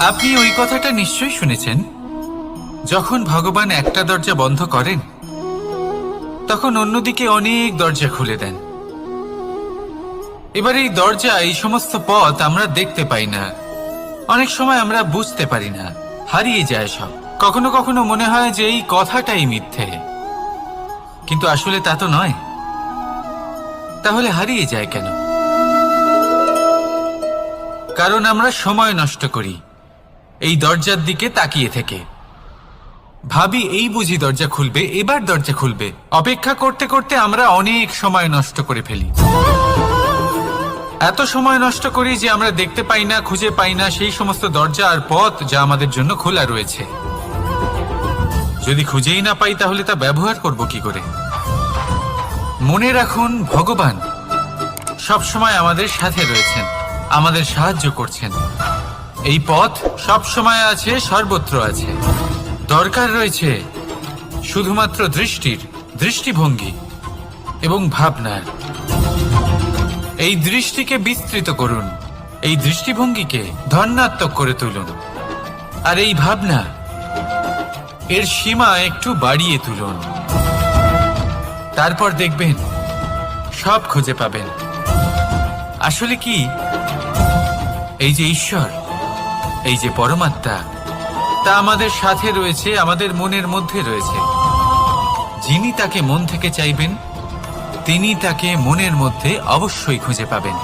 আপনি ওই কথাটা নিশ্চয়ই শুনেছেন, যখন ভগবান একটা দরজা বন্ধ করেন তখন অন্যদিকে অনেক দরজা খুলে দেন। এবার এই দরজা, এই সমস্ত পথ আমরা দেখতে পাই না, অনেক সময় আমরা বুঝতে পারি না, হারিয়ে যায় সব। কখনো কখনো মনে হয় যে এই কথাটাই মিথ্যে, কিন্তু আসলে তা তো নয়। তাহলে হারিয়ে যায় কেন? কারণ আমরা সময় নষ্ট করি এই দরজার দিকে তাকিয়ে থেকে। ভাবি এই বুঝি দরজা খুলবে, এবার দরজা খুলবে। অপেক্ষা করতে করতে আমরা অনেক সময় নষ্ট করে ফেলি। এত সময় নষ্ট করি যে আমরা দেখতে পাই না, খুঁজে পাই না সেই সমস্ত দরজা আর পথ যা আমাদের জন্য খোলা রয়েছে। যদি খুঁজেই না পাই তাহলে তা ব্যবহার করব কি করে? মনে রাখুন, ভগবান সব সময় আমাদের সাথে রয়েছেন, আমাদের সাহায্য করছেন। এই পথ সব সময় আছে, সর্বত্র আছে। দরকার রয়েছে শুধুমাত্র দৃষ্টির, দৃষ্টিভঙ্গি এবং ভাবনার। এই দৃষ্টিকে বিস্তৃত করুন, এই দৃষ্টিভঙ্গিকে ধনাত্মক করে তুলুন, আর এই ভাবনা, এর সীমা একটু বাড়িয়ে তুলুন। তারপর দেখবেন সব খুঁজে পাবেন। আসলে কি, এই যে ঈশ্বর, এই যে পরমাত্মা, তা আমাদের সাথে রয়েছে, আমাদের মনের মধ্যে রয়েছে। যিনি তাকে মন থেকে চাইবেন তিনি তাকে মনের মধ্যে অবশ্যই খুঁজে পাবেন।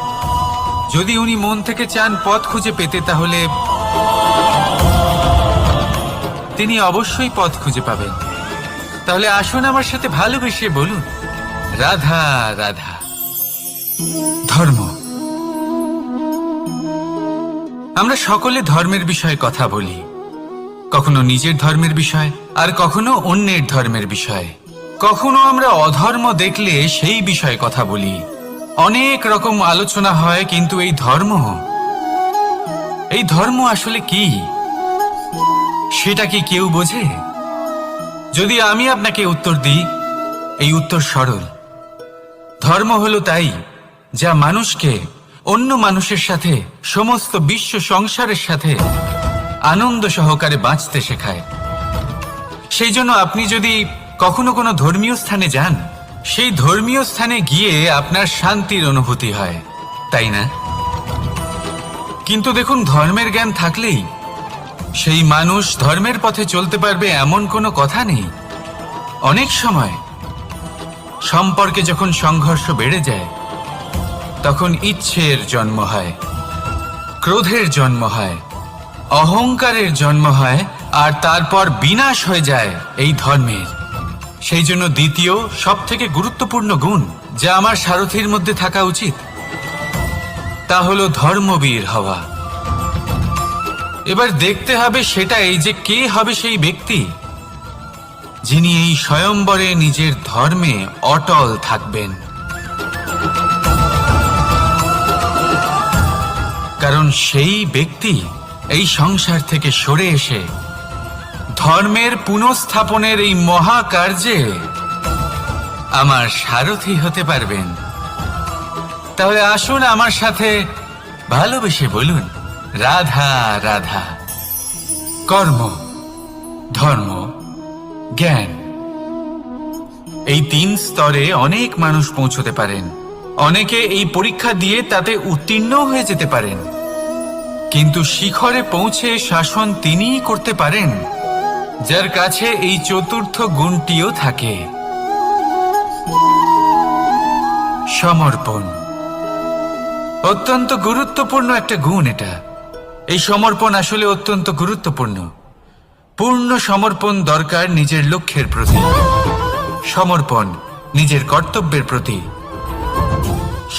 যদি উনি মন থেকে চান পথ খুঁজে পেতে, তাহলে তিনি অবশ্যই পথ খুঁজে পাবেন। তাহলে আসুন আমার সাথে ভালোবেসে বলুন, রাধা রাধা। ধর্ম। আমরা সকলে ধর্মের বিষয়ে কথা বলি, কখনো নিজের ধর্মের বিষয়, আর কখনো অন্যের ধর্মের বিষয়। কখনো আমরা অধর্ম দেখলে সেই বিষয়ে কথা বলি। অনেক রকম আলোচনা হয়, কিন্তু এই ধর্ম আসলে কি, সেটা কি কেউ বোঝে? যদি আমি আপনাকে উত্তর দিই, এই উত্তর সরল। ধর্ম হলো তাই যা মানুষকে অন্য মানুষের সাথে, সমস্ত বিশ্ব সংসারের সাথে আনন্দ সহকারে বাঁচতে শেখায়। সেই জন্য আপনি যদি কখনো কোনো ধর্মীয় স্থানে যান, সেই ধর্মীয় স্থানে গিয়ে আপনার শান্তির অনুভূতি হয়, তাই না? কিন্তু দেখুন, ধর্মের জ্ঞান থাকলেই সেই মানুষ ধর্মের পথে চলতে পারবে এমন কোনো কথা নেই। অনেক সময় সম্পর্কে যখন সংঘর্ষ বেড়ে যায়, তখন ইচ্ছের জন্ম হয়, ক্রোধের জন্ম হয়, অহংকারের জন্ম হয়, আর তারপর বিনাশ হয়ে যায় এই ধর্মের। সেই জন্য দ্বিতীয় সব থেকে গুরুত্বপূর্ণ গুণ যা আমার সারথীর মধ্যে থাকা উচিত, তা হলো ধর্মবীর হওয়া। এবার দেখতে হবে সেটা এই যে কে হবে সেই ব্যক্তি যিনি এই স্বয়ম্বরে নিজের ধর্মে অটল থাকবেন। কারণ সেই ব্যক্তি এই সংসার থেকে সরে এসে ধর্মের পুনঃস্থাপনের এই মহাকার্যে আমার সারথি হতে পারবেন। তাহলে আসুন আমার সাথে ভালোবেসে বলুন, রাধা রাধা। কর্ম, ধর্ম, জ্ঞান, এই 3 স্তরে অনেক মানুষ পৌঁছতে পারেন। অনেকে এই পরীক্ষা দিয়ে তাতে উত্তীর্ণ হয়ে যেতে পারেন, কিন্তু শিখরে পৌঁছে শাসন তিনিই করতে পারেন যার কাছে এই চতুর্থ গুণটিও থাকে, সমর্পণ। অত্যন্ত গুরুত্বপূর্ণ একটা গুণ এটা। এই সমর্পণ আসলে অত্যন্ত গুরুত্বপূর্ণ। পূর্ণ সমর্পণ দরকার নিজের লক্ষ্যের প্রতি, সমর্পণ নিজের কর্তব্যের প্রতি,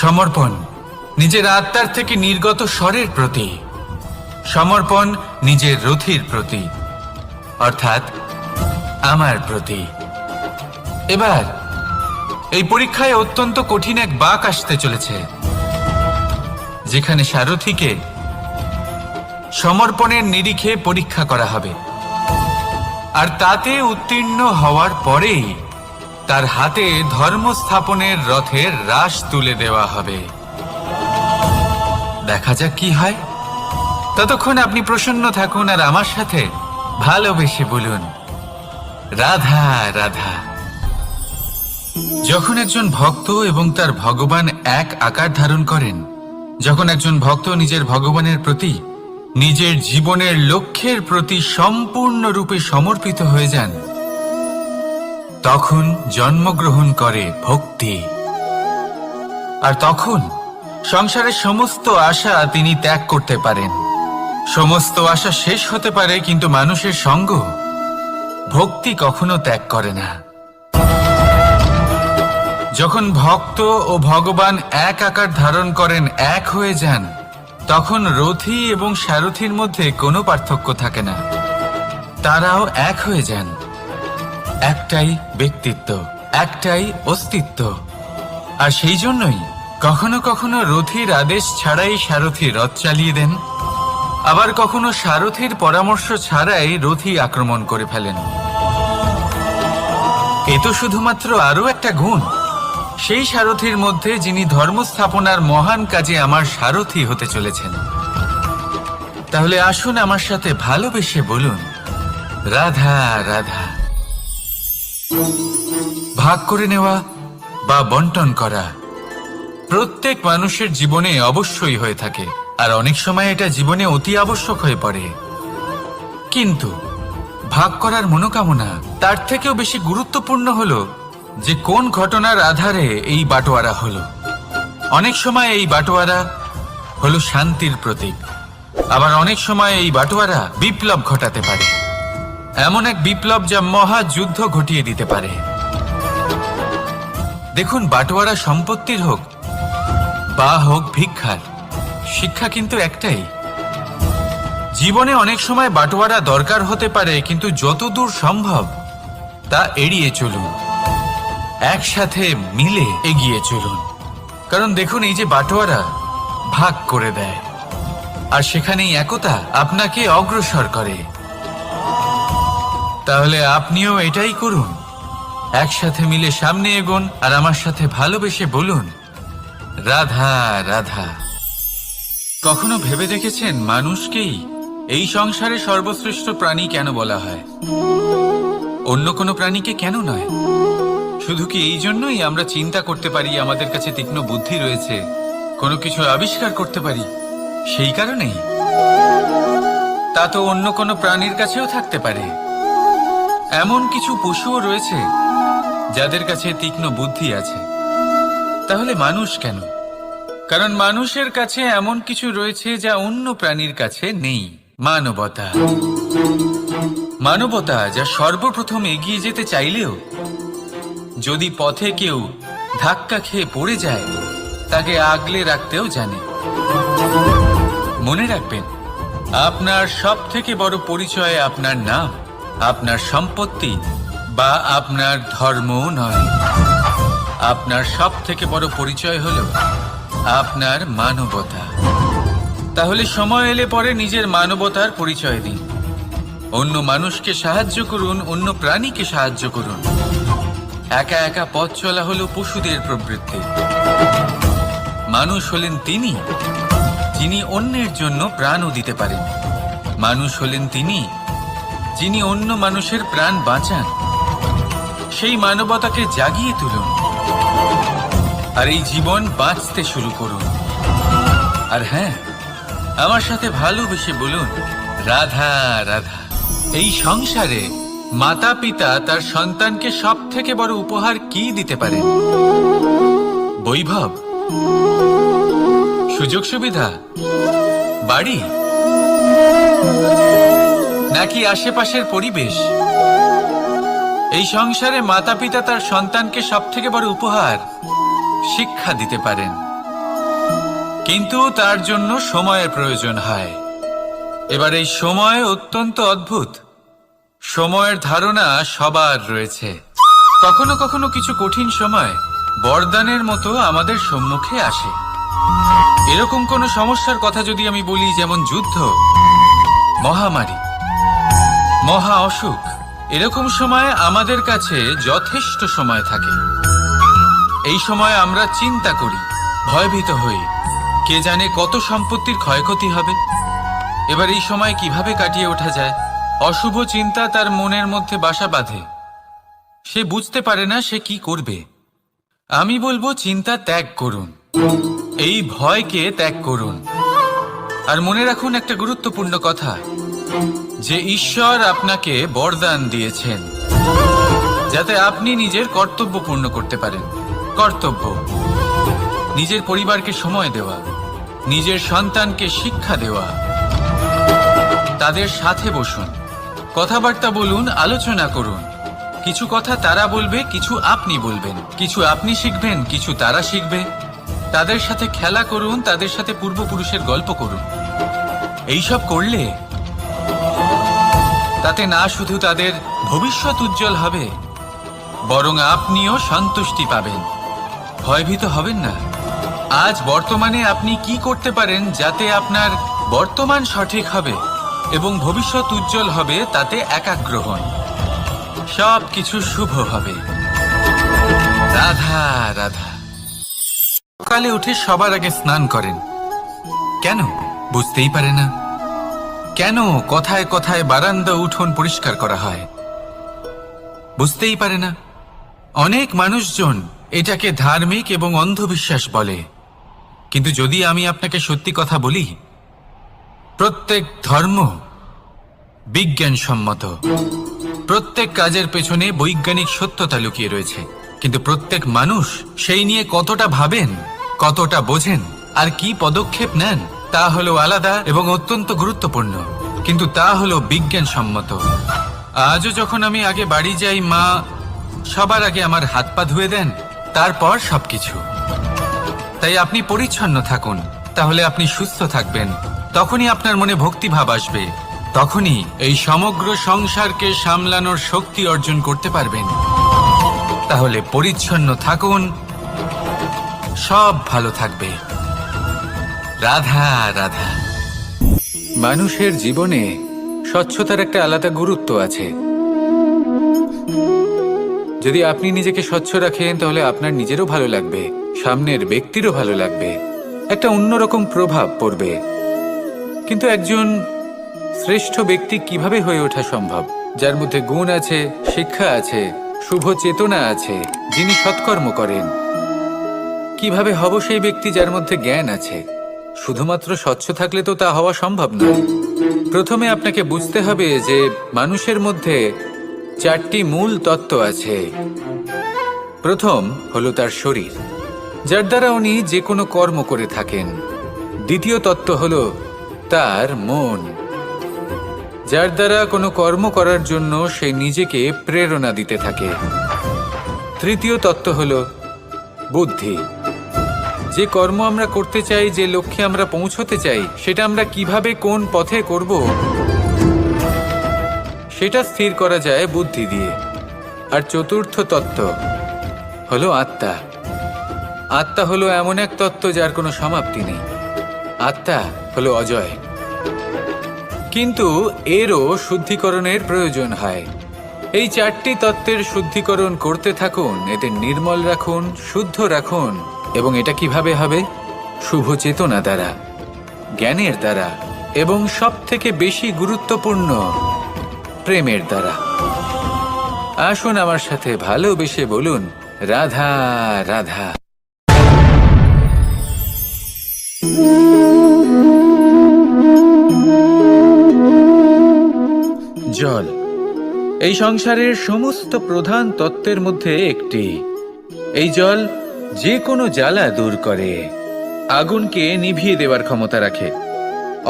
সমর্পণ নিজের আত্মার থেকে নির্গত স্বরের প্রতি, সমর্পণ নিজের রথির প্রতি, অর্থাৎ আমার প্রতি। এবার এই পরীক্ষায় অত্যন্ত কঠিন এক বাঁক আসতে চলেছে, যেখানে সারথীকে সমর্পণের নিরিখে পরীক্ষা করা হবে, আর তাতে উত্তীর্ণ হওয়ার পরেই তার হাতে ধর্ম স্থাপনের রথের রাশ তুলে দেওয়া হবে। দেখা যাক কি হয়। ততক্ষণ আপনি প্রসন্ন থাকুন আর আমার সাথে ভালোবেসে বলুন, রাধা রাধা। যখন একজন ভক্ত এবং তার ভগবান এক আকার ধারণ করেন, যখন একজন ভক্ত নিজের ভগবানের প্রতি, নিজের জীবনের লক্ষ্যের প্রতি সম্পূর্ণরূপে সমর্পিত হয়ে যান, তখন জন্মগ্রহণ করে ভক্তি। আর তখন সংসারের সমস্ত আশা তিনি ত্যাগ করতে পারেন। সমস্ত আশা শেষ হতে পারে, কিন্তু মানুষের সঙ্গ ভক্তি কখনো ত্যাগ করে না। যখন ভক্ত ও ভগবান এক আকার ধারণ করেন, এক হয়ে যান, তখন রথী এবং সারথীর মধ্যে কোনো পার্থক্য থাকে না। তারাও এক হয়ে যান। একটাই ব্যক্তিত্ব, একটাই অস্তিত্ব। আর সেই জন্যই কখনো কখনো রথীর আদেশ ছাড়াই সারথী রথ চালিয়ে দেন, আবার কখনো সারথীর পরামর্শ ছাড়াই রথী আক্রমণ করে ফেলেন। এ তো শুধুমাত্র আরও একটা গুণ সেই সারথীর মধ্যে, যিনি ধর্ম স্থাপনার মহান কাজে আমার সারথী হতে চলেছেন। তাহলে আসুন আমার সাথে ভালোবেসে বলুন, রাধা রাধা। ভাগ করে নেওয়া বা বন্টন করা প্রত্যেক মানুষের জীবনে অবশ্যই হয়ে থাকে, আর অনেক সময় এটা জীবনে অতি আবশ্যক হয়ে পড়ে। কিন্তু ভাগ করার মনোকামনা তার থেকেও বেশি গুরুত্বপূর্ণ হলো যে কোন ঘটনার আধারে এই বাটোয়ারা হলো। অনেক সময় এই বাটোয়ারা হলো শান্তির প্রতীক, আবার অনেক সময় এই বাটোয়ারা বিপ্লব ঘটাতে পারে, এমন এক বিপ্লব যা মহাযুদ্ধ ঘটিয়ে দিতে পারে। দেখুন, বাটোয়ারা সম্পত্তির হোক বা হোক ভিক্ষার, শিক্ষা কিন্তু একটাই। জীবনে অনেক সময় বাটোয়ারা দরকার হতে পারে, কিন্তু যতদূর সম্ভব তা এড়িয়ে চলুন, একসাথে মিলে এগিয়ে চলুন। কারণ দেখুন, এই যে বাটোয়ারা ভাগ করে দেয়, আর সেখানেই একতা আপনাকে অগ্রসর করে। তাহলে আপনিও এটাই করুন, একসাথে মিলে সামনে এগোন, আর আমার সাথে ভালোবেসে বলুন, রাধা রাধা। কখনো ভেবে দেখেছেন মানুষকেই এই সংসারে সর্বশ্রেষ্ঠ প্রাণী কেন বলা হয়? অন্য কোনো প্রাণীকে কেন নয়? শুধু কি এই জন্যই আমরা চিন্তা করতে পারি, আমাদের কাছে তীক্ষ্ণ বুদ্ধি রয়েছে, কোনো কিছু আবিষ্কার করতে পারি, সেই কারণেই? তা তো অন্য কোনো প্রাণীর কাছেও থাকতে পারে। এমন কিছু পশুও রয়েছে যাদের কাছে তীক্ষ্ণ বুদ্ধি আছে। তাহলে মানুষ কেন? কারণ মানুষের কাছে এমন কিছু রয়েছে যা অন্য প্রাণীর কাছে নেই। মানবতা। মানবতা যা সর্বপ্রথম এগিয়ে যেতে চাইলেও যদি পথে কেউ ধাক্কা খেয়ে পড়ে যায়, তাকে আগলে রাখতেও জানে। মনে রাখবেন, আপনার সব থেকে বড় পরিচয় আপনার নাম, আপনার সম্পত্তি বা আপনার ধর্মও নয়। আপনার সব থেকে বড় পরিচয় হলো আপনার মানবতা। তাহলে সময় এলে পরে নিজের মানবতার পরিচয় দিন। অন্য মানুষকে সাহায্য করুন, অন্য প্রাণীকে সাহায্য করুন। একা একা পথ চলা হলো পশুদের প্রবৃত্তি। মানুষ হলেন তিনি যিনি অন্যের জন্য প্রাণও দিতে পারেন। মানুষ হলেন তিনি যিনি অন্য মানুষের প্রাণ বাঁচান। সেই মানবতাকে জাগিয়ে তুলুন, আর এই জীবন বাঁচতে শুরু করুন। আর হ্যাঁ, আমার সাথে ভালোবেসে বলুন, রাধা রাধা। এই সংসারে মাতা পিতা তার সন্তানকে সব থেকে বড় উপহার কি দিতে পারেন? বৈভব, সুযোগ সুবিধা, বাড়ি, নাকি আশেপাশের পরিবেশ? এই সংসারে মাতা পিতা তার সন্তানকে সব থেকে বড় উপহার শিক্ষা দিতে পারেন, কিন্তু তার জন্য সময়ের প্রয়োজন হয়। এবার এই সময় অত্যন্ত অদ্ভুত। সময়ের ধারণা সবার রয়েছে। কখনো কখনো কিছু কঠিন সময় বরদানের মতো আমাদের সম্মুখে আসে। এরকম কোনো সমস্যার কথা যদি আমি বলি, যেমন যুদ্ধ, মহামারী, মহা অসুখ, এরকম সময় আমাদের কাছে যথেষ্ট সময় থাকে। এই সময় আমরা চিন্তা করি, ভয়ভীত হই, কে জানে কত সম্পত্তির ক্ষয়ক্ষতি হবে। এবার এই সময় কিভাবে কাটিয়ে ওঠা যায়? অশুভ চিন্তা তার মনের মধ্যে বাসা বাঁধে, সে বুঝতে পারে না সে কি করবে। আমি বলবো চিন্তা ত্যাগ করুন, এই ভয়কে ত্যাগ করুন। আর মনে রাখুন একটা গুরুত্বপূর্ণ কথা, যে ঈশ্বর আপনাকে বরদান দিয়েছেন যাতে আপনি নিজের কর্তব্য পূর্ণ করতে পারেন। কর্তব্য, নিজের পরিবারকে সময় দেওয়া, নিজের সন্তানকে শিক্ষা দেওয়া। তাদের সাথে বসুন, কথাবার্তা বলুন, আলোচনা করুন। কিছু কথা তারা বলবে, কিছু আপনি বলবেন, কিছু আপনি শিখবেন, কিছু তারা শিখবে। তাদের সাথে খেলা করুন, তাদের সাথে পূর্বপুরুষের গল্প করুন। এইসব করলে তাতে না শুধু তাদের ভবিষ্যৎ উজ্জ্বল হবে, বরং আপনিও সন্তুষ্টি পাবেন। ভয়ভীত হবেন না। আজ বর্তমানে আপনি কি করতে পারেন যাতে আপনার বর্তমান সঠিক হবে এবং ভবিষ্যৎ উজ্জ্বল হবে, তাতে একাগ্র হন। সব কিছু শুভ হবে। রাধা রাধা। সকালে উঠে সবার আগে স্নান করেন কেন? বুঝতেই পারে না। কেন কথায় কথায় বারান্দা উঠোন পরিষ্কার করা হয়? বুঝতেই পারে না। অনেক মানুষজন এটাকে ধার্মিক এবং অন্ধবিশ্বাস বলে, কিন্তু যদি আমি আপনাকে সত্যি কথা বলি, প্রত্যেক ধর্ম বিজ্ঞানসম্মত। প্রত্যেক কাজের পেছনে বৈজ্ঞানিক সত্যতা লুকিয়ে রয়েছে, কিন্তু প্রত্যেক মানুষ সেই নিয়ে কতটা ভাবেন, কতটা বোঝেন আর কি পদক্ষেপ নেন তা হলো আলাদা এবং অত্যন্ত গুরুত্বপূর্ণ, কিন্তু তা হলো বিজ্ঞানসম্মত। আজও যখন আমি আগে বাড়ি যাই, মা সবার আগে আমার হাত পা ধুয়ে দেন, তারপর সবকিছু। তাই আপনি পরিচ্ছন্ন থাকুন, তাহলে আপনি সুস্থ থাকবেন। তখনই আপনার মনে ভক্তিভাব আসবে, তখনই এই সমগ্র সংসারকে সামলানোর শক্তি অর্জন করতে পারবেন। তাহলে পরিচ্ছন্ন থাকুন, সব ভালো থাকবে। রাধা রাধা। মানুষের জীবনে স্বচ্ছতার একটা আলাদা গুরুত্ব আছে। যদি আপনি নিজেকে স্বচ্ছ রাখেন, তাহলে আপনার নিজেরও ভালো লাগবে, সামনের ব্যক্তিরও ভালো লাগবে, একটা অন্যরকম প্রভাব পড়বে। কিন্তু একজন শ্রেষ্ঠ ব্যক্তি কিভাবে হয়ে ওঠা সম্ভব? যার মধ্যে গুণ আছে, শিক্ষা আছে, শুভ চেতনা আছে, যিনি সৎকর্ম করেন। কিভাবে হব সেই ব্যক্তি যার মধ্যে জ্ঞান আছে? শুধুমাত্র স্বচ্ছ থাকলে তো তা হওয়া সম্ভব নয়। প্রথমে আপনাকে বুঝতে হবে যে মানুষের মধ্যে 4টি মূল তত্ত্ব আছে। প্রথম হলো তার শরীর, যার দ্বারা উনি যে কোনো কর্ম করে থাকেন। দ্বিতীয় তত্ত্ব হলো তার মন, যার দ্বারা কোনো কর্ম করার জন্য সে নিজেকে প্রেরণা দিতে থাকে। তৃতীয় তত্ত্ব হলো বুদ্ধি, যে কর্ম আমরা করতে চাই, যে লক্ষ্যে আমরা পৌঁছতে চাই, সেটা আমরা কিভাবে কোন পথে করব সেটা স্থির করা যায় বুদ্ধি দিয়ে। আর চতুর্থ তত্ত্ব হলো আত্মা। আত্মা হলো এমন এক তত্ত্ব যার কোনো সমাপ্তি নেই। আত্মা হলো অজয়, কিন্তু এরও শুদ্ধিকরণের প্রয়োজন হয়। এই 4টি তত্ত্বের শুদ্ধিকরণ করতে থাকুন, এদের নির্মল রাখুন, শুদ্ধ রাখুন। এবং এটা কিভাবে হবে? শুভ চেতনা দ্বারা, জ্ঞানের দ্বারা, এবং সবথেকে বেশি গুরুত্বপূর্ণ প্রেমের দ্বারা। আসুন আমার সাথে ভালোবেসে বলুন, রাধা রাধা। জল এই সংসারের সমস্ত প্রধান তত্ত্বের মধ্যে একটি। এই জল যে কোনো জ্বালা দূর করে, আগুনকে নিভিয়ে দেওয়ার ক্ষমতা রাখে,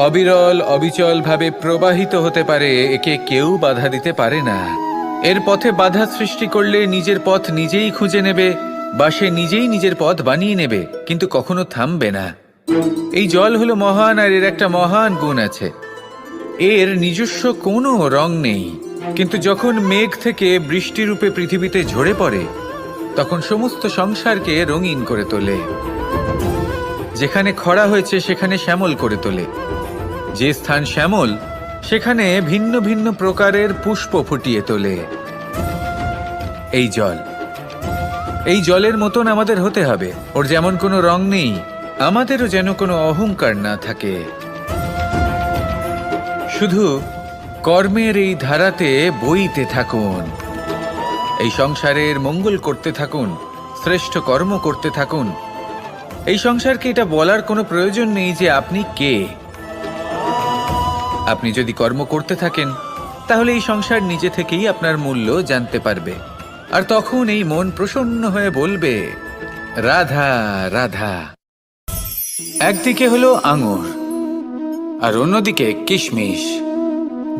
অবিরল অবিচল ভাবে প্রবাহিত হতে পারে, একে কেউ বাধা দিতে পারে না। এর পথে বাধা সৃষ্টি করলে নিজের পথ নিজেই খুঁজে নেবে, বা সে নিজেই নিজের পথ বানিয়ে নেবে, কিন্তু কখনো থামবে না। এই জল হলো মহান, আর এর একটা মহান গুণ আছে, এর নিজস্ব কোনো রং নেই। কিন্তু যখন মেঘ থেকে বৃষ্টিরূপে পৃথিবীতে ঝরে পড়ে, তখন সমস্ত সংসারকে রঙিন করে তোলে। যেখানে খরা হয়েছে সেখানে শ্যামল করে তোলে, যে স্থান শ্যামল সেখানে ভিন্ন ভিন্ন প্রকারের পুষ্প ফুটিয়ে তোলে। এই জল, এই জলের মতন আমাদের হতে হবে। ওর যেমন কোনো রং নেই, আমাদেরও যেন কোনো অহংকার না থাকে। শুধু কর্মের এই ধারাতে বইতে থাকুন, এই সংসারের মঙ্গল করতে থাকুন, শ্রেষ্ঠ কর্ম করতে থাকুন। এই সংসারকে এটা বলার কোনো প্রয়োজন নেই যে আপনি কে। আপনি যদি কর্ম করতে থাকেন তাহলে এই সংসার নিজে থেকেই আপনার মূল্য জানতে পারবে, আর তখন এই মন প্রসন্ন হয়ে বলবে রাধা রাধা। একদিকে হলো আঙুর আর অন্যদিকে কিশমিশ।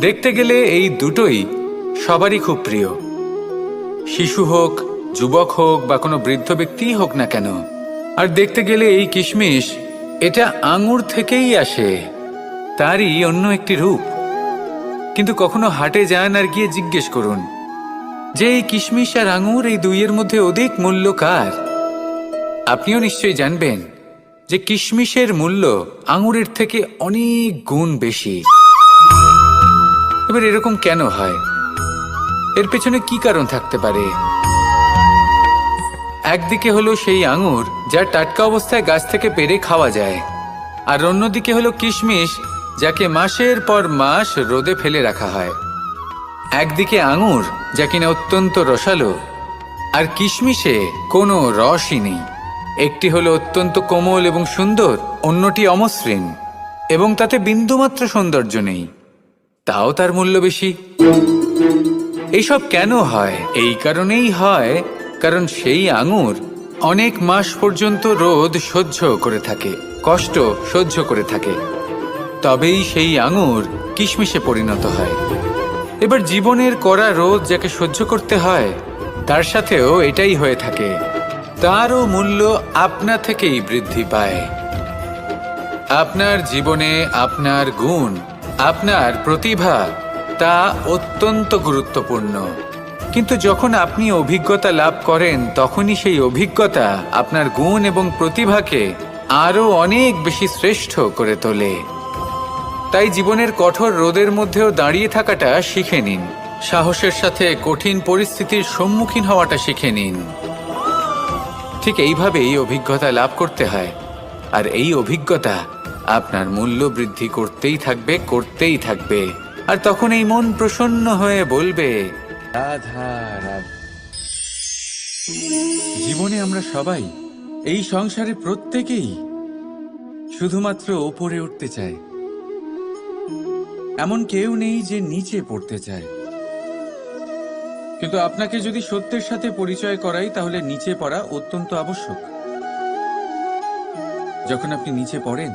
দেখতে গেলে এই দুটোই সবারই খুব প্রিয়, শিশু হোক, যুবক হোক বা কোনো বৃদ্ধ ব্যক্তিই হোক না কেন। আর দেখতে গেলে এই কিশমিশ এটা আঙুর থেকেই আসে, তারই অন্য একটি রূপ। কিন্তু কখনো হাটে যান আর গিয়ে জিজ্ঞেস করুন যে এই কিশমিশ আর আঙুর এই দুইয়ের মধ্যে অধিক মূল্য কার। আপনিও নিশ্চয়ই জানবেন যে কিশমিশের মূল্য আঙুরের থেকে অনেক গুণ বেশি। এবার এরকম কেন হয়? এর পেছনে কি কারণ থাকতে পারে? একদিকে হলো সেই আঙুর যা টাটকা অবস্থায় গাছ থেকে পেড়ে খাওয়া যায়, আর অন্যদিকে হলো কিশমিশ যাকে মাসের পর মাস রোদে ফেলে রাখা হয়। একদিকে আঙুর যা কিনা অত্যন্ত রসালো, আর কিশমিশে কোনো রসই নেই। একটি হলো অত্যন্ত কোমল এবং সুন্দর, অন্যটি অমসৃণ এবং তাতে বিন্দুমাত্র সৌন্দর্য নেই, তাও তার মূল্য বেশি। এইসব কেন হয়? এই কারণেই হয় কারণ সেই আঙুর অনেক মাস পর্যন্ত রোদ সহ্য করে থাকে, কষ্ট সহ্য করে থাকে, তবেই সেই আঙুর কিশমিশে পরিণত হয়। এবার জীবনের কড়া রোদ যাকে সহ্য করতে হয় তার সাথেও এটাই হয়ে থাকে, তারও মূল্য আপনা থেকেই বৃদ্ধি পায়। আপনার জীবনে আপনার গুণ, আপনার প্রতিভা তা অত্যন্ত গুরুত্বপূর্ণ। কিন্তু যখন আপনি অভিজ্ঞতা লাভ করেন তখনই সেই অভিজ্ঞতা আপনার গুণ এবং প্রতিভাকে আরও অনেক বেশি শ্রেষ্ঠ করে তোলে। তাই জীবনের কঠোর রোদের মধ্যেও দাঁড়িয়ে থাকাটা শিখে নিন, সাহসের সাথে কঠিন পরিস্থিতির সম্মুখীন হওয়াটা শিখে নিন। ঠিক এইভাবেই অভিজ্ঞতা লাভ করতে হয়, আর এই অভিজ্ঞতা আপনার মূল্য বৃদ্ধি করতেই থাকবে, করতেই থাকবে। আর তখন এই মন প্রসন্ন হয়ে বলবে রাধা রাধা। জীবনে আমরা সবাই, এই সংসারে প্রত্যেকেই শুধুমাত্র ওপরে উঠতে চায়, এমন কেউ নেই যে নিচে পড়তে চায়। কিন্তু আপনাকে যদি সত্যের সাথে পরিচয় করাই তাহলে নিচে পড়া অত্যন্ত আবশ্যক। যখন আপনি নিচে পড়েন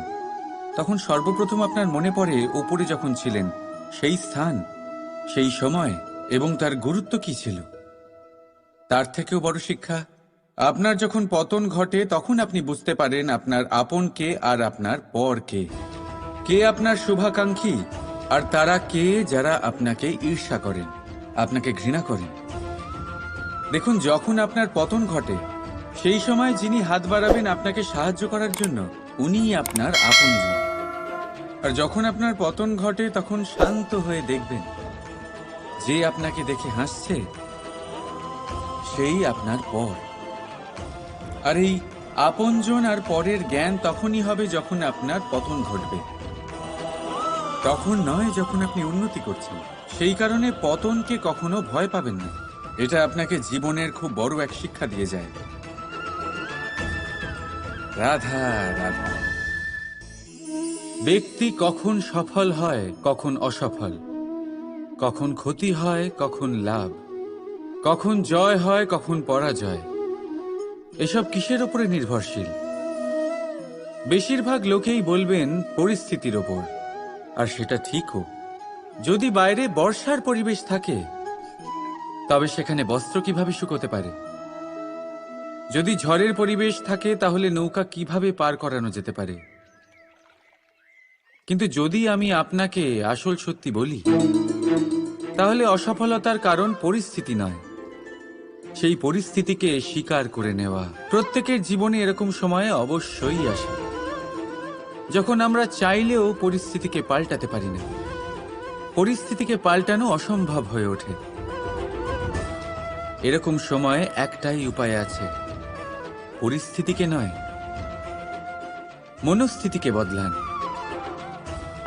তখন সর্বপ্রথম আপনার মনে পড়ে ওপরে যখন ছিলেন সেই স্থান, সেই সময় এবং তার গুরুত্ব কি ছিল। তার থেকেও বড় শিক্ষা, আপনার যখন পতন ঘটে তখন আপনি বুঝতে পারেন আপনার আপন কে আর আপনার পর কে। কে আপনার শুভাকাঙ্ক্ষী আর তারা কে যারা আপনাকে ঈর্ষা করেন, আপনাকে ঘৃণা করেন। দেখুন, যখন আপনার পতন ঘটে সেই সময় যিনি হাত বাড়াবেন আপনাকে সাহায্য করার জন্য উনিই আপনার আপনজন। আর যখন আপনার পতন ঘটে তখন শান্ত হয়ে দেখবেন যে আপনাকে দেখে হাসছে সেই আপনার পর। আর এই আপনজন আর পরের জ্ঞান তখনই হবে যখন আপনার পতন ঘটবে, তখন নয় যখন আপনি উন্নতি করছেন। সেই কারণে পতনকে কখনো ভয় পাবেন না, এটা আপনাকে জীবনের খুব বড় এক শিক্ষা দিয়ে যায়। রাধা রাধা। ব্যক্তি কখন সফল হয়, কখন অসফল, কখন ক্ষতি হয়, কখন লাভ, কখন জয় হয়, কখন পরাজয়, এসব কিসের উপরে নির্ভরশীল? বেশিরভাগ লোকেই বলবেন পরিস্থিতির ওপর, আর সেটা ঠিকও। যদি বাইরে বর্ষার পরিবেশ থাকে তবে সেখানে বস্ত্র কিভাবে শুকোতে পারে? যদি ঝড়ের পরিবেশ থাকে তাহলে নৌকা কিভাবে পার করানো যেতে পারে? কিন্তু যদি আমি আপনাকে আসল সত্যি বলি, তাহলে অসফলতার কারণ পরিস্থিতি নয়, সেই পরিস্থিতিকে স্বীকার করে নেওয়া। প্রত্যেকের জীবনে এরকম সময়ে অবশ্যই আসে যখন আমরা চাইলেও পরিস্থিতিকে পাল্টাতে পারি না, পরিস্থিতিকে পাল্টানো অসম্ভব হয়ে ওঠে। এরকম সময়ে একটাই উপায় আছে, পরিস্থিতিকে নয়, মনস্থিতিকে বদলান।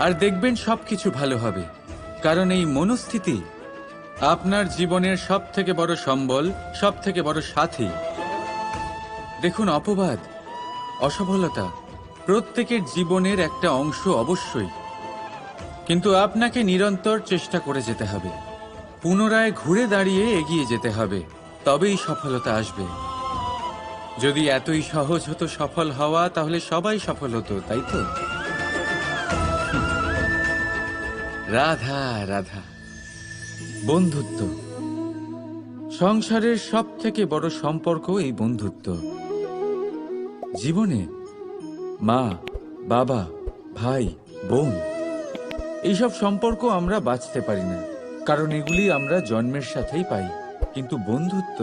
আর দেখবেন সবকিছু ভালো হবে। কারণ এই মনস্থিতি আপনার জীবনের সব থেকে বড় সম্বল, সব থেকে বড় সাথী। দেখুন, অপবাদ, অসফলতা প্রত্যেকের জীবনের একটা অংশ অবশ্যই, কিন্তু আপনাকে নিরন্তর চেষ্টা করে যেতে হবে, পুনরায় ঘুরে দাঁড়িয়ে এগিয়ে যেতে হবে, তবেই সফলতা আসবে। যদি এতই সহজ হতো সফল হওয়া, তাহলে সবাই সফল হতো, তাই তো? রাধা রাধা। বন্ধুত্ব, সংসারের সব থেকে বড় সম্পর্ক এই বন্ধুত্ব। জীবনে মা, বাবা, ভাই, বোন, এইসব সম্পর্ক আমরা বাঁচতে পারি না, কারণ এগুলি আমরা জন্মের সাথেই পাই। কিন্তু বন্ধুত্ব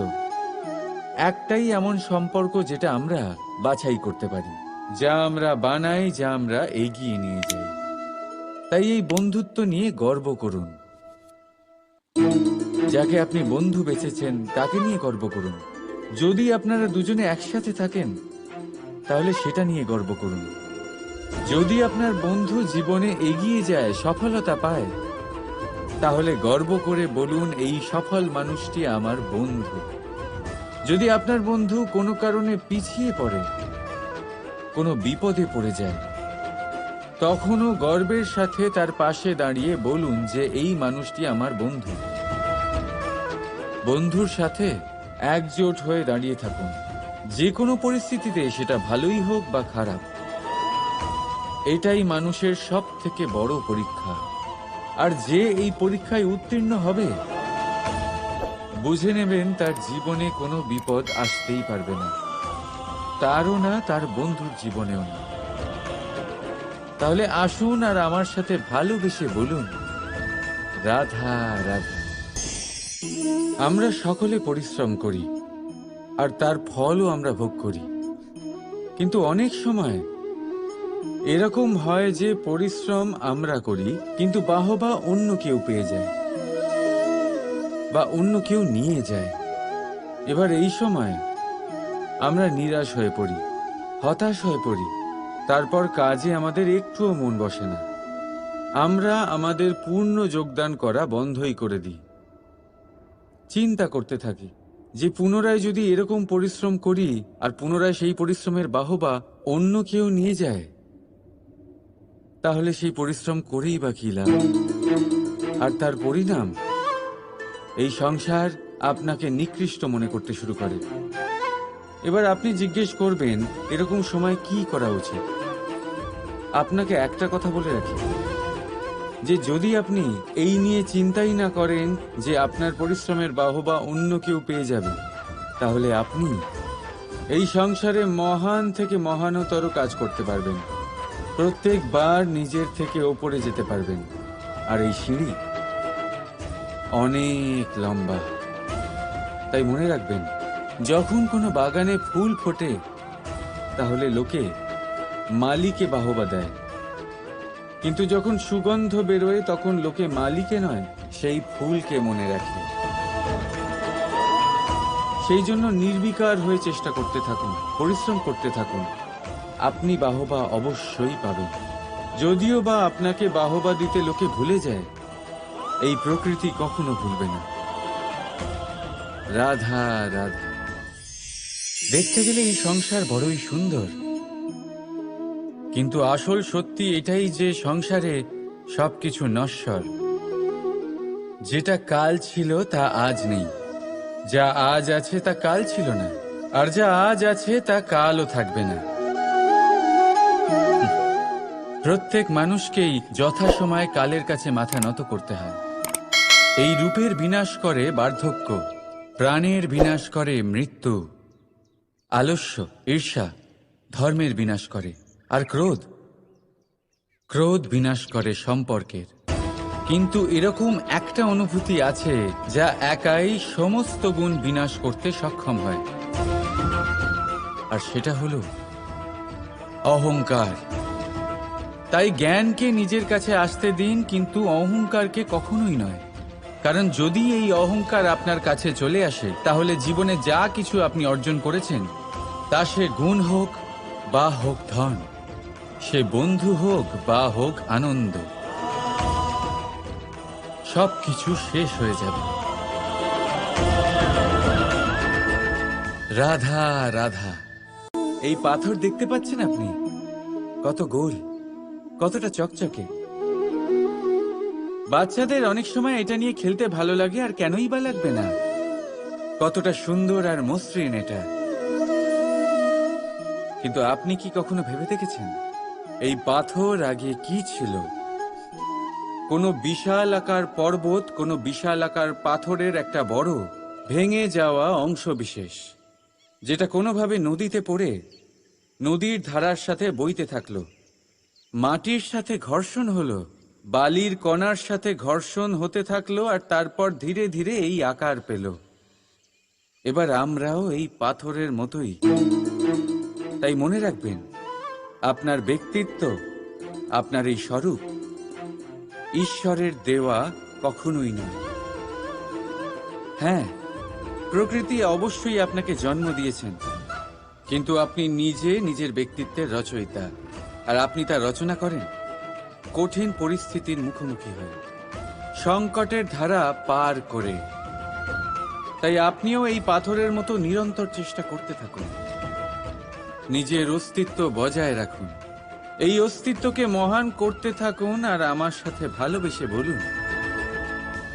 একটাই এমন সম্পর্ক যেটা আমরা বাছাই করতে পারি, যা আমরা বানাই, যা আমরা এগিয়ে নিয়ে যাই। তাই এই বন্ধুত্ব নিয়ে গর্ব করুন। যাকে আপনি বন্ধু বেছেছেন তাকে নিয়ে গর্ব করুন। যদি আপনারা দুজনে একসাথে থাকেন তাহলে সেটা নিয়ে গর্ব করুন। যদি আপনার বন্ধু জীবনে এগিয়ে যায়, সফলতা পায়, তাহলে গর্ব করে বলুন, এই সফল মানুষটি আমার বন্ধু। যদি আপনার বন্ধু কোনো কারণে পিছিয়ে পড়ে, কোনো বিপদে পড়ে যায়, তখনও গর্বের সাথে তার পাশে দাঁড়িয়ে বলুন যে এই মানুষটি আমার বন্ধু। বন্ধুর সাথে একজোট হয়ে দাঁড়িয়ে থাকুন, যে কোনো পরিস্থিতিতে, সেটা ভালোই হোক বা খারাপ। এটাই মানুষের সব থেকে বড় পরীক্ষা। আর যে এই পরীক্ষায় উত্তীর্ণ হবে, বুঝে নেবেন তার জীবনে কোনো বিপদ আসতেই পারবে না, তারও না, তার বন্ধুর জীবনেও না। তাহলে আসুন আর আমার সাথে ভালোবেসে বলুন, রাধা রাধা। আমরা সকলে পরিশ্রম করি আর তার ফলও আমরা ভোগ করি, কিন্তু অনেক সময় এরকম হয় যে পরিশ্রম আমরা করি, কিন্তু বাহবা অন্য কেউ পেয়ে যায় বা অন্য কেউ নিয়ে যায়। এবার এই সময় আমরা নিরাশ হয়ে পড়ি, হতাশ হয়ে পড়ি, তারপর কাজে আমাদের একটুও মন বসে না। আমরা আমাদের পূর্ণ যোগদান করা বন্ধই করে দিই। চিন্তা করতে থাকি যে পুনরায় যদি এরকম পরিশ্রম করি আর পুনরায় সেই পরিশ্রমের বাহবা অন্য কেউ নিয়ে যায়, তাহলে সেই পরিশ্রম করেই বা কি লাভ? আর তার পরিণাম, এই সংসার আপনাকে নিকৃষ্ট মনে করতে শুরু করে। এবার আপনি জিজ্ঞেস করবেন, এরকম সময় কি করা উচিত? আপনাকে একটা কথা বলে রাখি, যে যদি আপনি এই নিয়ে চিন্তাই না করেন যে আপনার পরিশ্রমের বাহবা অন্য কেউ পেয়ে যাবে, তাহলে আপনি এই সংসারে মহান থেকে মহানতর কাজ করতে পারবেন, প্রত্যেকবার নিজের থেকে ওপরে যেতে পারবেন। আর এই সিঁড়ি অনেক লম্বা। তাই মনে রাখবেন, যখন কোনো বাগানে ফুল ফোটে, তাহলে লোকে মালিকে বাহবা দেয়, কিন্তু যখন সুগন্ধ বেরোয়, তখন লোকে মালিকে নয়, সেই ফুলকে মনে রাখে। সেই জন্য নির্বিকার হয়ে চেষ্টা করতে থাকুন, পরিশ্রম করতে থাকুন, আপনি বাহবা অবশ্যই পাবেন। যদিও বা আপনাকে বাহবা দিতে লোকে ভুলে যায়, এই প্রকৃতি কখনো ভুলবে না। রাধা রাধা। দেখতে গেলে এই সংসার বড়ই সুন্দর, কিন্তু আসল সত্যি এটাই যে সংসারে সবকিছু নশ্বর। যেটা কাল ছিল তা আজ নেই, যা আজ আছে তা কাল ছিল না, আর যা আজ আছে তা কালও থাকবে না। প্রত্যেক মানুষকেই যথাসময়ে কালের কাছে মাথা নত করতে হয়। এই রূপের বিনাশ করে বার্ধক্য, প্রাণের বিনাশ করে মৃত্যু, আলস্য, ঈর্ষা ধর্মের বিনাশ করে, আর ক্রোধ বিনাশ করে সম্পর্কের। কিন্তু এরকম একটা অনুভূতি আছে যা একাই সমস্ত গুণ বিনাশ করতে সক্ষম হয়, আর সেটা হলো অহংকার। তাই জ্ঞানকে নিজের কাছে আসতে দিন, কিন্তু অহংকারকে কখনোই নয়। কারণ যদি এই অহংকার আপনার কাছে চলে আসে, তাহলে জীবনে যা কিছু আপনি অর্জন করেছেন, তা সে গুণ হোক বা হোক ধন, সে বন্ধু হোক বা হোক আনন্দ, সবকিছু শেষ হয়ে যাবে। রাধা রাধা। এই পাথর দেখতে পাচ্ছেন আপনি? কত গোল, কতটা চকচকে। বাচ্চাদের অনেক সময় এটা নিয়ে খেলতে ভালো লাগে, আর কেনই বা লাগবে না? কতটা সুন্দর আর মসৃণ এটা। কিন্তু আপনি কি কখনো ভেবে দেখেছেন এই পাথর আগে কি ছিল? কোনো বিশাল আকার পর্বত, কোনো বিশাল আকার পাথরের একটা বড় ভেঙে যাওয়া অংশ বিশেষ, যেটা কোনোভাবে নদীতে পড়ে নদীর ধারার সাথে বইতে থাকলো। মাটির সাথে ঘর্ষণ হলো, বালির কণার সাথে ঘর্ষণ হতে থাকলো, আর তারপর ধীরে ধীরে এই আকার পেল। এবার আমরাও এই পাথরের মতোই। তাই মনে রাখবেন, আপনার ব্যক্তিত্ব, আপনার এই স্বরূপ ঈশ্বরের দেওয়া কখনোই নয়। হ্যাঁ, প্রকৃতি অবশ্যই আপনাকে জন্ম দিয়েছেন, কিন্তু আপনি নিজে নিজের ব্যক্তিত্বের রচয়িতা। আর আপনি তা রচনা করেন কঠিন পরিস্থিতির মুখোমুখি হয়ে, সংকটের ধারা পার করে। তাই আপনিও এই পাথরের মতো নিরন্তর চেষ্টা করতে থাকুন। নিজের অস্তিত্ব বজায় রাখুন, এই অস্তিত্বকে মহান করতে থাকুন, আর আমার সাথে ভালোবেসে বলুন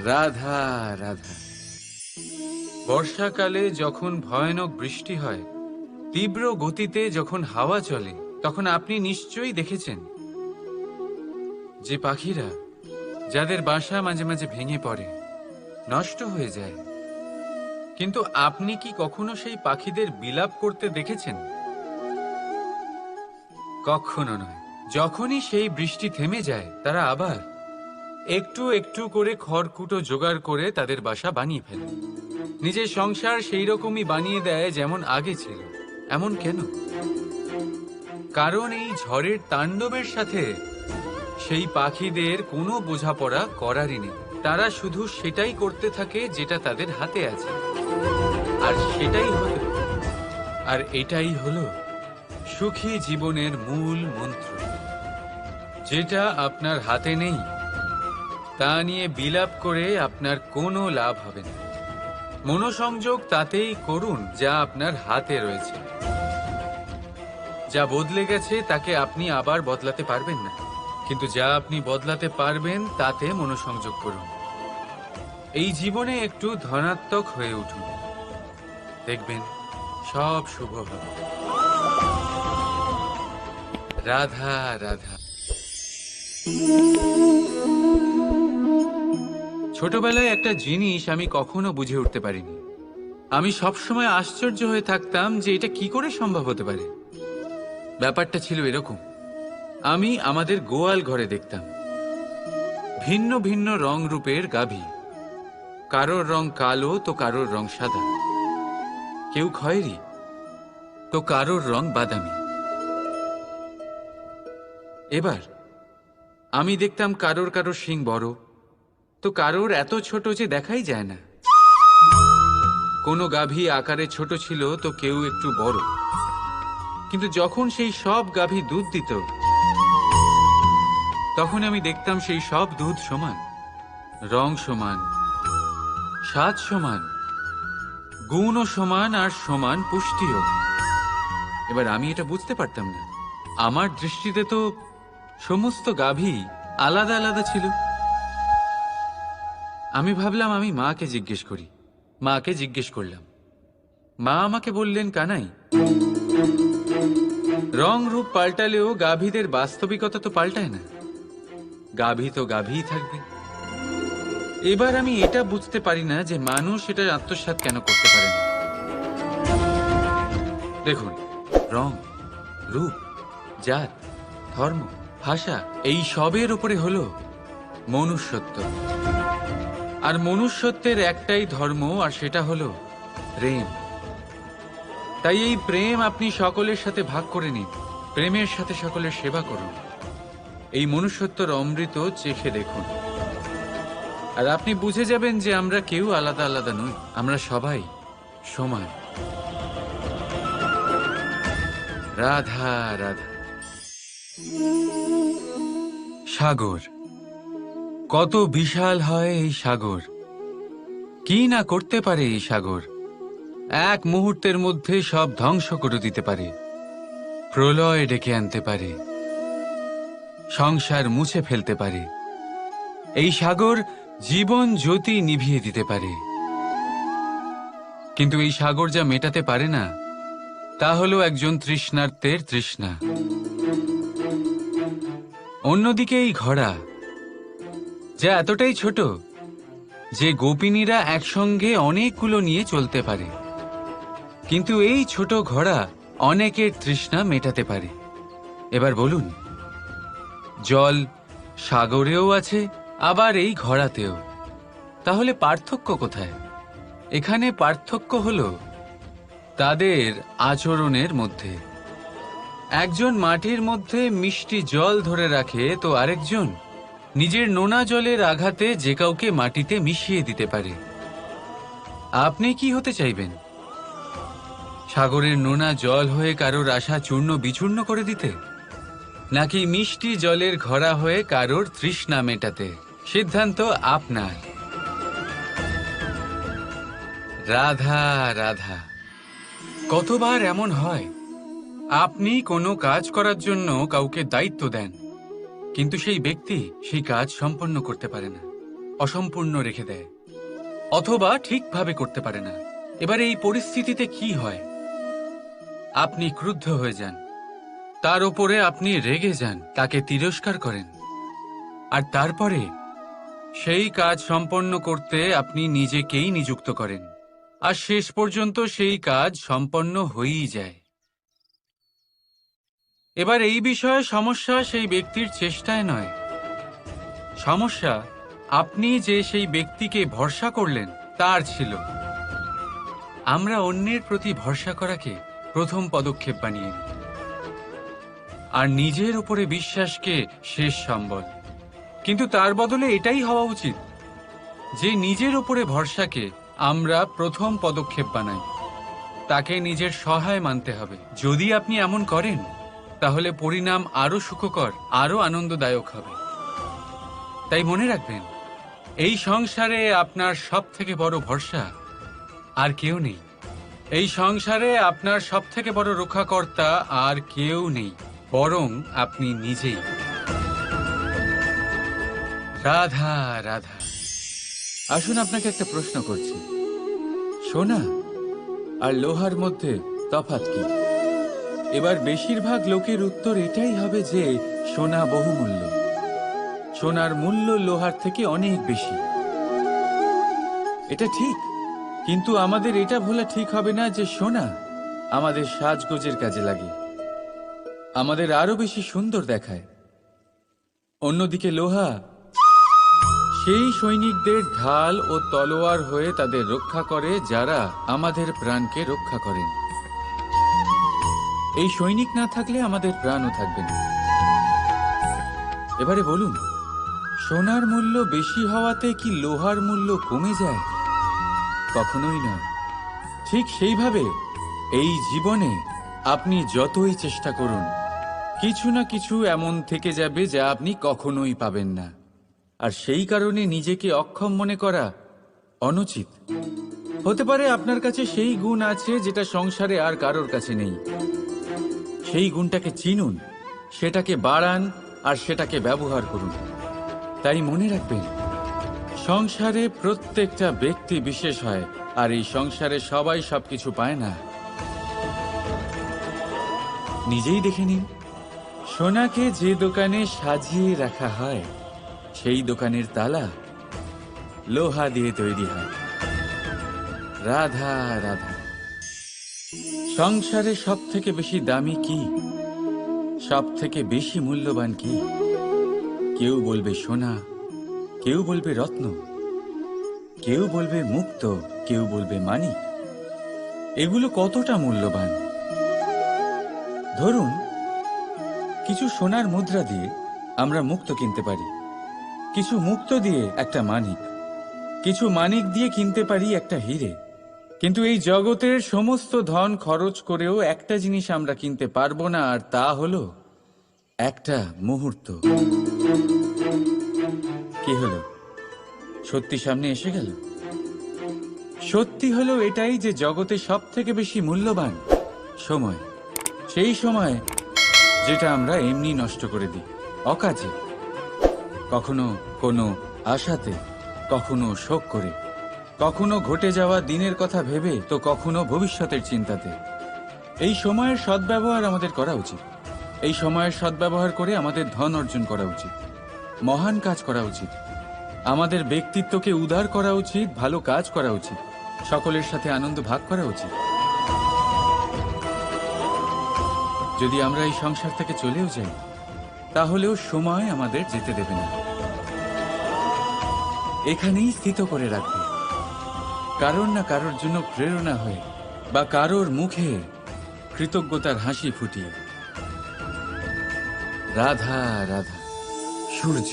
রাধা রাধা। বর্ষাকালে যখন ভয়ানক বৃষ্টি হয়, তীব্র গতিতে যখন হাওয়া চলে, তখন আপনি নিশ্চয়ই দেখেছেন যে পাখিরা, যাদের বাসা মাঝে মাঝে ভেঙে পড়ে, নষ্ট হয়ে যায়। কিন্তু আপনি কি কখনো সেই পাখিদের বিলাপ করতে দেখেছেন? কখনো নয়। যখনই সেই বৃষ্টি থেমে যায়, তারা আবার একটু একটু করে খড়কুটো জোগাড় করে তাদের বাসা বানিয়ে ফেলে। নিজের সংসার সেই রকমই বানিয়ে দেয় যেমন আগে ছিল। এমন কেন? কারণ এই ঝড়ের তাণ্ডবের সাথে সেই পাখিদের কোনো বোঝাপড়া করারই নেই। তারা শুধু সেটাই করতে থাকে যেটা তাদের হাতে আছে, আর এটাই হলো সুখী জীবনের মূল মন্ত্র। যেটা আপনার হাতে নেই, তা নিয়ে বিলাপ করে আপনার কোনো লাভ হবে না। মনোসংযোগ তাতেই করুন যা আপনার হাতে রয়েছে। যা বদলে গেছে তাকে আপনি আবার বদলাতে পারবেন না, কিন্তু যা আপনি বদলাতে পারবেন তাতে মনোসংযোগ করুন। এই জীবনে একটু ধনাত্মক হয়ে উঠুন, দেখবেন সব শুভ হবে। রাধা রাধা। ছোটবেলায় একটা জিনিস আমি কখনো বুঝে উঠতে পারিনি। আমি সবসময় আশ্চর্য হয়ে থাকতাম যে এটা কি করে সম্ভব হতে পারে। ব্যাপারটা ছিল এরকম, আমি আমাদের গোয়াল ঘরে দেখতাম ভিন্ন ভিন্ন রং রূপের গাভী। কারোর রং কালো তো কারোর রং সাদা, কেউ খয়েরি তো কারোর রং বাদামি। এবার আমি দেখতাম কারোর কারোর শিং বড় তো কারোর এত ছোট যে দেখাই যায় না। কোনো গাভী আকারে ছোট ছিল তো কেউ একটু বড়। কিন্তু যখন সেই সব গাভী দুধ দিত, তখন আমি দেখতাম সেই সব দুধ সমান, রং সমান, স্বাদ সমান, গুণও সমান, আর সমান পুষ্টিও। এবার আমি এটা বুঝতে পারতাম না। আমার দৃষ্টিতে তো সমস্ত গাভী আলাদা আলাদা ছিল। আমি ভাবলাম আমি মাকে জিজ্ঞেস করি। মাকে জিজ্ঞেস করলাম। মা আমাকে বললেন, কানাই, রং রূপ পাল্টালেও গাভীদের বাস্তবিকতা তো পাল্টায় না। গাভী তো গাভীই থাকবে। এবার আমি এটা বুঝতে পারি না যে মানুষ এটা আত্মসাৎ কেন করতে পারে না। দেখুন, রং, রূপ, জাত, ধর্ম, ভাষা, এই সবের উপরে হলো মনুষ্যত্ব। আর মনুষ্যত্বের একটাই ধর্ম, আর সেটা হলো প্রেম। তাই এই প্রেম আপনি সকলের সাথে ভাগ করে নিন। প্রেমের সাথে সকলের সেবা করুন। এই মনুষ্যত্বর অমৃত চেখে দেখুন, আর আপনি বুঝে যাবেন যে আমরা কেউ আলাদা আলাদা নই, আমরা সবাই সমান। রাধা রাধা। সাগর, কত বিশাল হয় এই সাগর! কি না করতে পারে এই সাগর! এক মুহূর্তের মধ্যে সব ধ্বংস করে দিতে পারে, প্রলয় ডেকে আনতে পারে, সংসার মুছে ফেলতে পারে। এই সাগর জীবন জ্যোতি নিভিয়ে দিতে পারে। কিন্তু এই সাগর যা মেটাতে পারে না, তা হলো একজন তৃষ্ণার্তের তৃষ্ণা। অন্যদিকে এই ঘোড়া, যা এতটাই ছোট যে গোপিনীরা একসঙ্গে অনেকগুলো নিয়ে চলতে পারে, কিন্তু এই ছোট ঘোড়া অনেকের তৃষ্ণা মেটাতে পারে। এবার বলুন, জল সাগরেও আছে, আবার এই ঘোড়াতেও। তাহলে পার্থক্য কোথায়? এখানে পার্থক্য হলো তাদের আচরণের মধ্যে। একজন মাটির মধ্যে মিষ্টি জল ধরে রাখে, তো আরেকজন নিজের নোনা জলের আঘাতে যে কাউকে মাটিতে মিশিয়ে দিতে পারে। আপনি কি হতে চাইবেন? সাগরের নোনা জল হয়ে কারোর আশা চূর্ণ বিচূর্ণ করে দিতে, নাকি মিষ্টি জলের ঘোড়া হয়ে কারোর তৃষ্ণা মেটাতে? সিদ্ধান্ত আপনার। রাধা রাধা। কতবার এমন হয়, আপনি কোনো কাজ করার জন্য কাউকে দায়িত্ব দেন, কিন্তু সেই ব্যক্তি সেই কাজ সম্পন্ন করতে পারে না, অসম্পূর্ণ রেখে দেয়, অথবা ঠিকভাবে করতে পারে না। এবার এই পরিস্থিতিতে কি হয়? আপনি ক্রুদ্ধ হয়ে যান, তার উপরে আপনি রেগে যান, তাকে তিরস্কার করেন, আর তারপরে সেই কাজ সম্পন্ন করতে আপনি নিজেকেই নিযুক্ত করেন, আর শেষ পর্যন্ত সেই কাজ সম্পন্ন হয়েই যায়। এবার এই বিষয়ে সমস্যা সেই ব্যক্তির চেষ্টায় নয়, সমস্যা আপনি যে সেই ব্যক্তিকে ভরসা করলেন তার ছিল। আমরা অন্যের প্রতি ভরসা করাকে প্রথম পদক্ষেপ বানিয়ে নিই, আর নিজের উপরে বিশ্বাসকে শেষ সম্বল। কিন্তু তার বদলে এটাই হওয়া উচিত যে নিজের উপরে ভরসাকে আমরা প্রথম পদক্ষেপ বানাই, তাকে নিজের সহায় মানতে হবে। যদি আপনি এমন করেন, তাহলে পরিণাম আরো সুখকর, আরো আনন্দদায়ক হবে। তাই মনে রাখবেন, এই সংসারে আপনার সব থেকে বড় ভরসা আর কেউ নেই। এই সংসারে আপনার সব থেকে বড় রক্ষাকর্তা আর কেউ নেই, বরং আপনি নিজেই। রাধা রাধা। আসুন আপনাকে একটা প্রশ্ন করছি, সোনা আর লোহার মধ্যে তফাৎ কি? এবার বেশিরভাগ লোকের উত্তর এটাই হবে যে সোনা বহুমূল্য, সোনার মূল্য লোহার থেকে অনেক বেশি। এটা ঠিক, কিন্তু আমাদের এটা ভোলা ঠিক হবে না যে সোনা আমাদের সাজগোজের কাজে লাগে, আমাদের আরো বেশি সুন্দর দেখায়। অন্যদিকে লোহা সেই সৈনিকদের ঢাল ও তলোয়ার হয়ে তাদের রক্ষা করে, যারা আমাদের প্রাণকে রক্ষা করেন। এই সৈনিক না থাকলে আমাদের প্রাণও থাকবে না। এবারে বলুন, সোনার মূল্য বেশি হওয়াতে কি লোহার মূল্য কমে যায়? কখনোই নয়। ঠিক সেইভাবে এই জীবনে আপনি যতই চেষ্টা করুন, কিছু না কিছু এমন থেকে যাবে যা আপনি কখনোই পাবেন না, আর সেই কারণে নিজেকে অক্ষম মনে করা অনুচিত। হতে পারে আপনার কাছে সেই গুণ আছে যেটা সংসারে আর কারোর কাছে নেই। সেই গুণটাকে চিনুন, সেটাকে বাড়ান, আর সেটাকে ব্যবহার করুন। তাই মনে রাখবেন, সংসারে প্রত্যেকটা ব্যক্তি বিশেষ হয়, আর এই সংসারে সবাই সবকিছু পায় না। নিজেই দেখে নিন, সোনাকে যে দোকানে সাজিয়ে রাখা হয়, সেই দোকানের তালা লোহা দিয়ে তৈরি হয়। রাধা রাধা। সংসারে সব থেকে বেশি দামি কি, সব থেকে বেশি মূল্যবান কি? কেউ বলবে সোনা, কেউ বলবে রত্ন, কেউ বলবে মুক্ত, কেউ বলবে মানিক। এগুলো কতটা মূল্যবান? ধরুন, কিছু সোনার মুদ্রা দিয়ে আমরা মুক্ত কিনতে পারি, কিছু মুক্ত দিয়ে একটা মানিক, কিছু মানিক দিয়ে কিনতে পারি একটা হীরে। কিন্তু এই জগতের সমস্ত ধন খরচ করেও একটা জিনিস আমরা কিনতে পারবো না, আর তা হলো একটা মুহূর্ত। কি হলো, সত্যি সামনে এসে গেল? সত্যি হলো এটাই যে জগতে সব থেকে বেশি মূল্যবান সময় সেই সময় যেটা আমরা এমনি নষ্ট করে দিই, অকাজে, কখনো কোনো আশাতে, কখনো শোক করে, কখনো ঘটে যাওয়া দিনের কথা ভেবে, তো কখনো ভবিষ্যতের চিন্তাতে। এই সময়ের সদ্ব্যবহার আমাদের করা উচিত। এই সময়ের সদ্ব্যবহার করে আমাদের ধন অর্জন করা উচিত, মহান কাজ করা উচিত, আমাদের ব্যক্তিত্বকে উদার করা উচিত, ভালো কাজ করা উচিত, সকলের সাথে আনন্দ ভাগ করা উচিত। যদি আমরা এই সংসার থেকে চলেও যাই, তাহলেও সময় আমাদের যেতে দেবে না, এখানেই স্থিত করে রাখবে, কারোর না কারোর জন্য প্রেরণা হয়ে, বা কারোর মুখে কৃতজ্ঞতার হাসি ফুটিয়ে। রাধা রাধা। সূর্য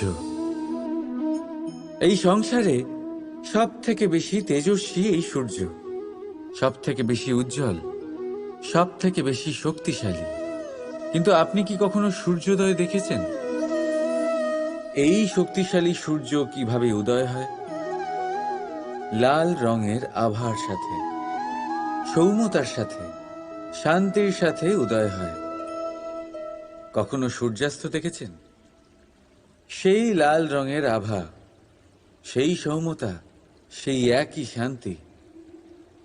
এই সংসারে সব থেকে বেশি তেজস্বী, এই সূর্য সব থেকে বেশি উজ্জ্বল, সব থেকে বেশি শক্তিশালী। কিন্তু আপনি কি কখনো সূর্যোদয় দেখেছেন? এই শক্তিশালী সূর্য কিভাবে উদয় হয়? লাল রঙের আভার সাথে, সৌম্যতার সাথে, শান্তির সাথে উদয় হয়। কখনো সূর্যাস্ত দেখেছেন? সেই লাল রঙের আভা, সেই সৌম্যতা, সেই একই শান্তি।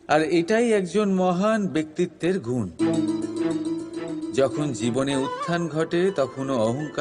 আর এটাই একজন মহান ব্যক্তিত্বের গুণ। যখন জীবনে উত্থান ঘটে, তখনও অহংকার